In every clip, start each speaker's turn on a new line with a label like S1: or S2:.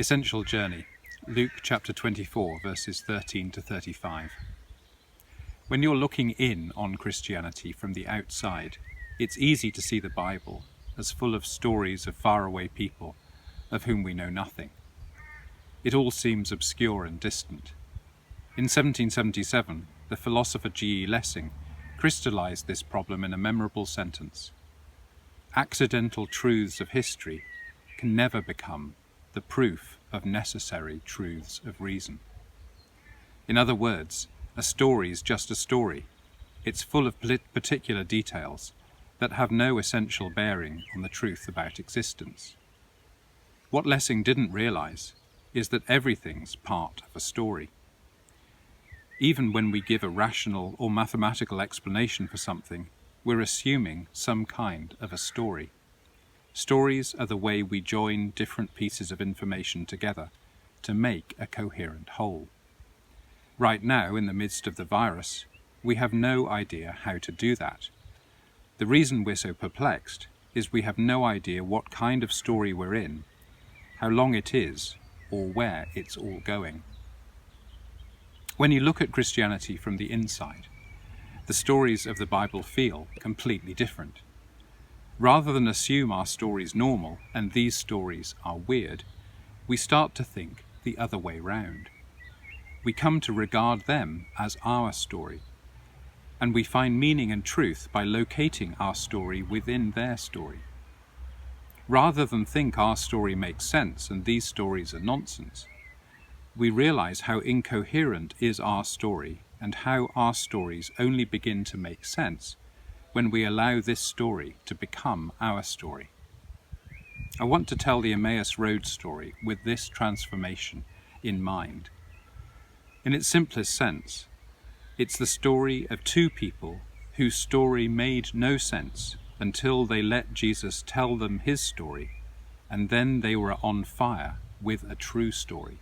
S1: Essential Journey, Luke chapter 24, verses 13 to 35. When you're looking in on Christianity from the outside, it's easy to see the Bible as full of stories of faraway people of whom we know nothing. It all seems obscure and distant. In 1777, the philosopher G. E. Lessing crystallized this problem in a memorable sentence. Accidental truths of history can never become the proof of necessary truths of reason. In other words, a story is just a story. It's full of particular details that have no essential bearing on the truth about existence. What Lessing didn't realize is that everything's part of a story. Even when we give a rational or mathematical explanation for something, we're assuming some kind of a story. Stories are the way we join different pieces of information together to make a coherent whole. Right now, in the midst of the virus, we have no idea how to do that. The reason we're so perplexed is we have no idea what kind of story we're in, how long it is, or where it's all going. When you look at Christianity from the inside, the stories of the Bible feel completely different. Rather than assume our story's normal and these stories are weird, we start to think the other way round. We come to regard them as our story, and we find meaning and truth by locating our story within their story. Rather than think our story makes sense and these stories are nonsense, we realize how incoherent is our story and how our stories only begin to make sense when we allow this story to become our story. I want to tell the Emmaus Road story with this transformation in mind. In its simplest sense, it's the story of two people whose story made no sense until they let Jesus tell them his story, and then they were on fire with a true story.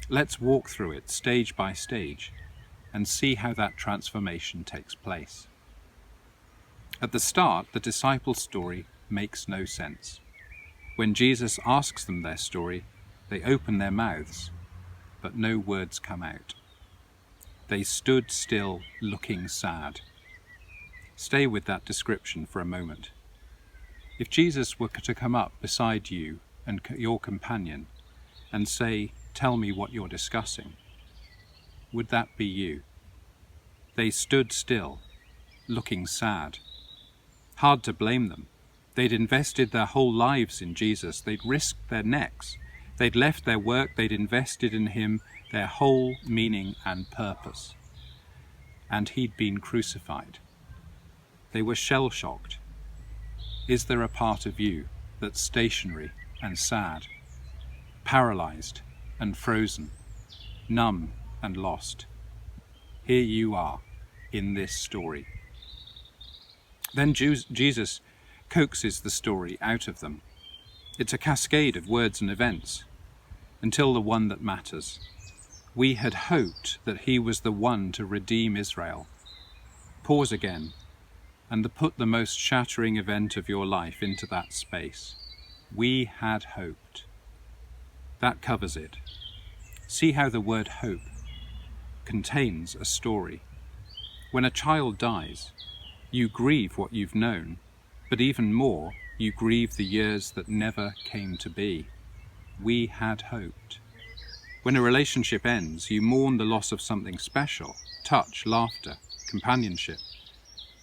S1: Let's walk through it stage by stage and see how that transformation takes place. At the start, the disciples' story makes no sense. When Jesus asks them their story, they open their mouths, but no words come out. They stood still, looking sad. Stay with that description for a moment. If Jesus were to come up beside you and your companion and say, "Tell me what you're discussing," would that be you? They stood still, looking sad. Hard to blame them. They'd invested their whole lives in Jesus. They'd risked their necks. They'd left their work. They'd invested in him their whole meaning and purpose. And he'd been crucified. They were shell-shocked. Is there a part of you that's stationary and sad, paralyzed and frozen, numb and lost? Here you are in this story. Then Jesus coaxes the story out of them. It's a cascade of words and events, until the one that matters. We had hoped that he was the one to redeem Israel. Pause again, and put the most shattering event of your life into that space. We had hoped. That covers it. See how the word hope contains a story. When a child dies, you grieve what you've known, but even more, you grieve the years that never came to be. We had hoped. When a relationship ends, you mourn the loss of something special, touch, laughter, companionship,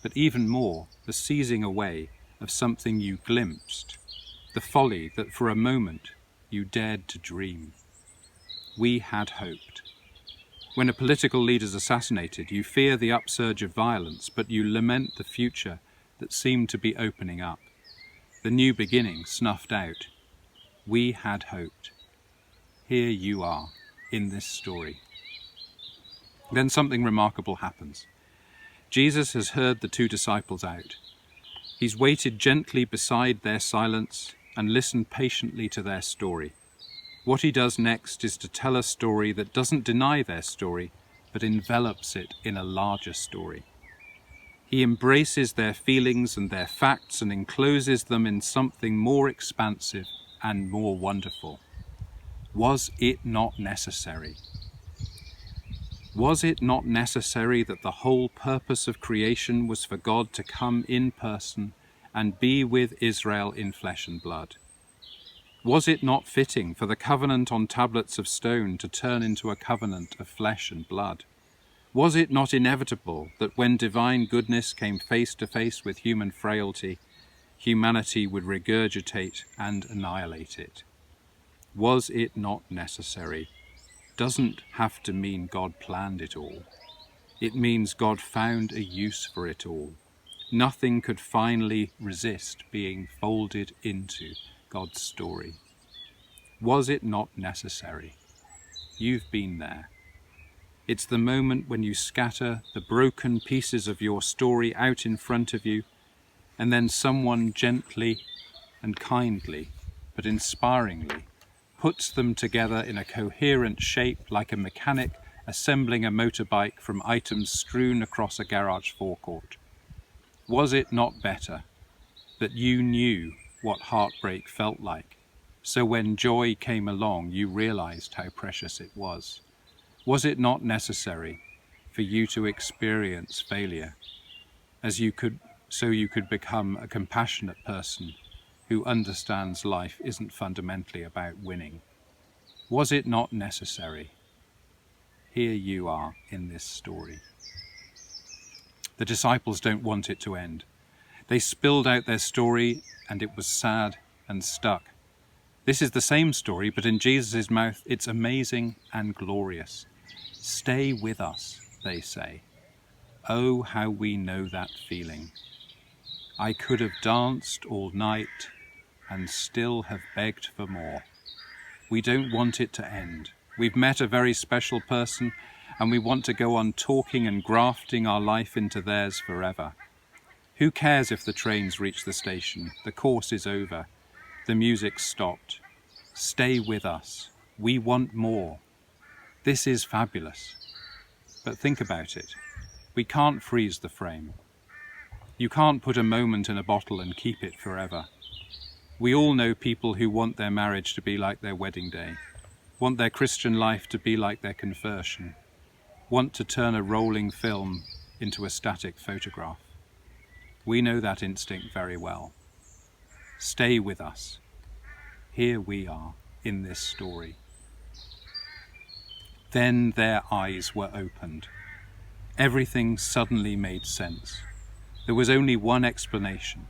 S1: but even more, the seizing away of something you glimpsed, the folly that for a moment you dared to dream. We had hoped. When a political leader's assassinated, you fear the upsurge of violence, but you lament the future that seemed to be opening up, the new beginning snuffed out. We had hoped. Here you are, in this story. Then something remarkable happens. Jesus has heard the two disciples out. He's waited gently beside their silence and listened patiently to their story. What he does next is to tell a story that doesn't deny their story, but envelops it in a larger story. He embraces their feelings and their facts and encloses them in something more expansive and more wonderful. Was it not necessary? Was it not necessary that the whole purpose of creation was for God to come in person and be with Israel in flesh and blood? Was it not fitting for the covenant on tablets of stone to turn into a covenant of flesh and blood? Was it not inevitable that when divine goodness came face to face with human frailty, humanity would regurgitate and annihilate it? Was it not necessary? Doesn't have to mean God planned it all. It means God found a use for it all. Nothing could finally resist being folded into God's story. Was it not necessary? You've been there. It's the moment when you scatter the broken pieces of your story out in front of you, and then someone gently and kindly, but inspiringly, puts them together in a coherent shape like a mechanic assembling a motorbike from items strewn across a garage forecourt. Was it not better that you knew what heartbreak felt like, so when joy came along you realized how precious it was? Was it not necessary for you to experience failure so you could become a compassionate person who understands life isn't fundamentally about winning? Was it not necessary? Here you are in this story. The disciples don't want it to end. They spilled out their story and it was sad and stuck. This is the same story, but in Jesus' mouth it's amazing and glorious. Stay with us, they say. Oh, how we know that feeling. I could have danced all night and still have begged for more. We don't want it to end. We've met a very special person and we want to go on talking and grafting our life into theirs forever. Who cares if the trains reach the station? The course is over. The music's stopped. Stay with us. We want more. This is fabulous. But think about it. We can't freeze the frame. You can't put a moment in a bottle and keep it forever. We all know people who want their marriage to be like their wedding day, want their Christian life to be like their conversion, want to turn a rolling film into a static photograph. We know that instinct very well. Stay with us. Here we are in this story. Then their eyes were opened. Everything suddenly made sense. There was only one explanation.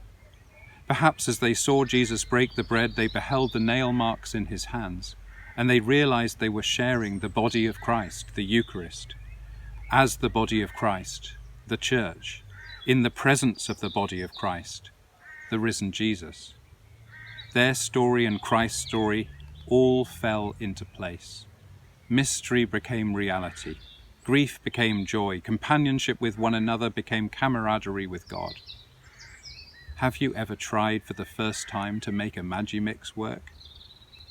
S1: Perhaps as they saw Jesus break the bread, they beheld the nail marks in his hands, and they realized they were sharing the body of Christ, the Eucharist. As the body of Christ, the church, in the presence of the body of Christ, the risen Jesus. Their story and Christ's story all fell into place. Mystery became reality. Grief became joy. Companionship with one another became camaraderie with God. Have you ever tried for the first time to make a Magimix work?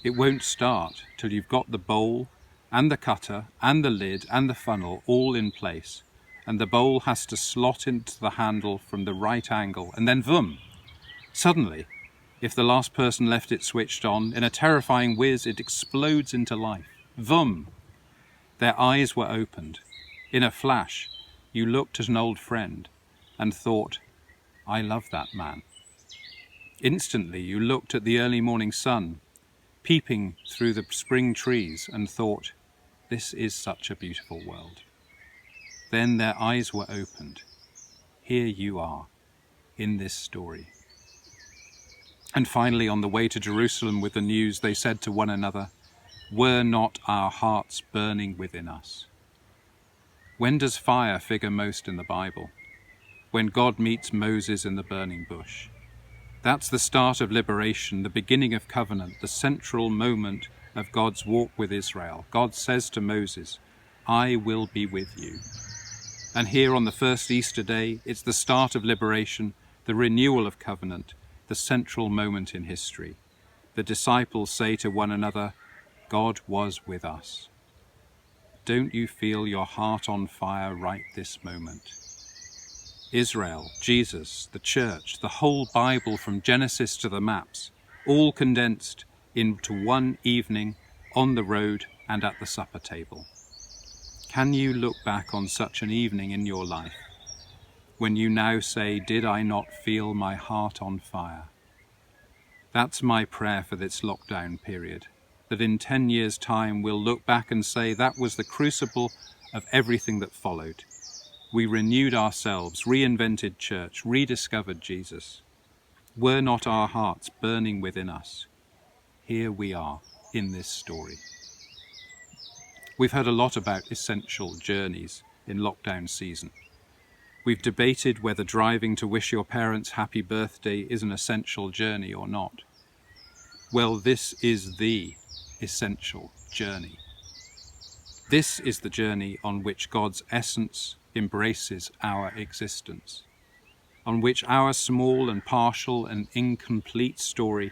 S1: It won't start till you've got the bowl and the cutter and the lid and the funnel all in place, and the bowl has to slot into the handle from the right angle, and then vroom! Suddenly, if the last person left it switched on, in a terrifying whiz it explodes into life. Vroom! Their eyes were opened. In a flash, you looked at an old friend and thought, I love that man. Instantly you looked at the early morning sun, peeping through the spring trees, and thought, this is such a beautiful world. Then their eyes were opened. Here you are, in this story. And finally, on the way to Jerusalem with the news, they said to one another, were not our hearts burning within us? When does fire figure most in the Bible? When God meets Moses in the burning bush. That's the start of liberation, the beginning of covenant, the central moment of God's walk with Israel. God says to Moses, I will be with you. And here on the first Easter day, it's the start of liberation, the renewal of covenant, the central moment in history. The disciples say to one another, God was with us. Don't you feel your heart on fire right this moment? Israel, Jesus, the church, the whole Bible from Genesis to the maps, all condensed into one evening on the road and at the supper table. Can you look back on such an evening in your life, when you now say, "Did I not feel my heart on fire?" That's my prayer for this lockdown period, that in 10 years' time we'll look back and say that was the crucible of everything that followed. We renewed ourselves, reinvented church, rediscovered Jesus. Were not our hearts burning within us? Here we are in this story. We've heard a lot about essential journeys in lockdown season. We've debated whether driving to wish your parents happy birthday is an essential journey or not. Well, this is the essential journey. This is the journey on which God's essence embraces our existence, on which our small and partial and incomplete story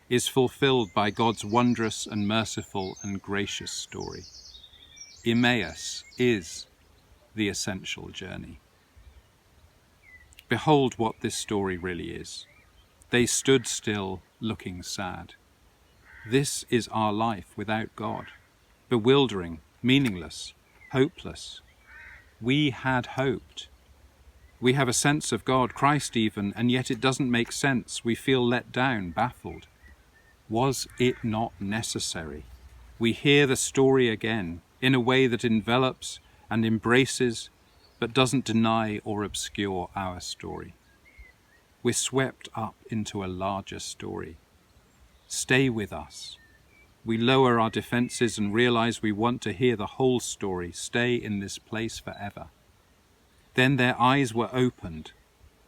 S1: is fulfilled by God's wondrous and merciful and gracious story. Emmaus is the essential journey. Behold what this story really is. They stood still, looking sad. This is our life without God, bewildering, meaningless, hopeless. We had hoped. We have a sense of God, Christ even, and yet it doesn't make sense. We feel let down, baffled. Was it not necessary? We hear the story again in a way that envelops and embraces, but doesn't deny or obscure our story. We're swept up into a larger story. Stay with us. We lower our defenses and realize we want to hear the whole story. Stay in this place forever. Then their eyes were opened.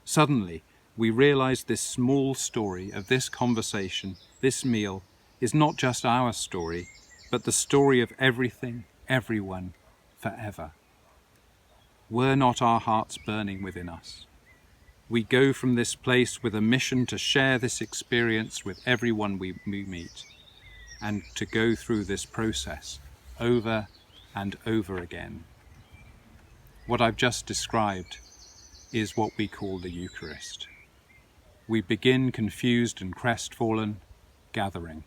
S1: Suddenly, we realized this small story of this conversation, this meal, is not just our story, but the story of everything, everyone, forever. Were not our hearts burning within us? We go from this place with a mission to share this experience with everyone we meet, and to go through this process over and over again. What I've just described is what we call the Eucharist. We begin confused and crestfallen, gathering.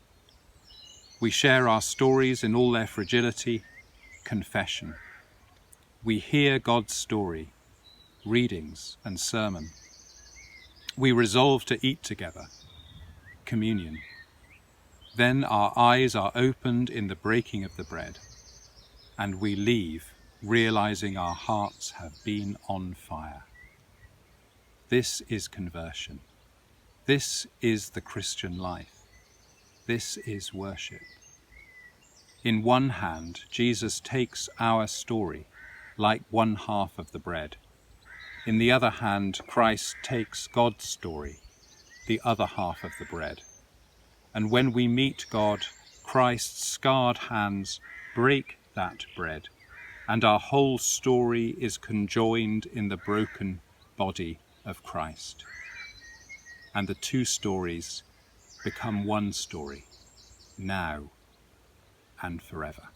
S1: We share our stories in all their fragility, confession. We hear God's story, readings and sermon. We resolve to eat together, communion. Then our eyes are opened in the breaking of the bread, and we leave realizing our hearts have been on fire. This is conversion. This is the Christian life. This is worship. In one hand, Jesus takes our story like one half of the bread. In the other hand, Christ takes God's story, the other half of the bread. And when we meet God, Christ's scarred hands break that bread, and our whole story is conjoined in the broken body of Christ. And the two stories become one story, now and forever.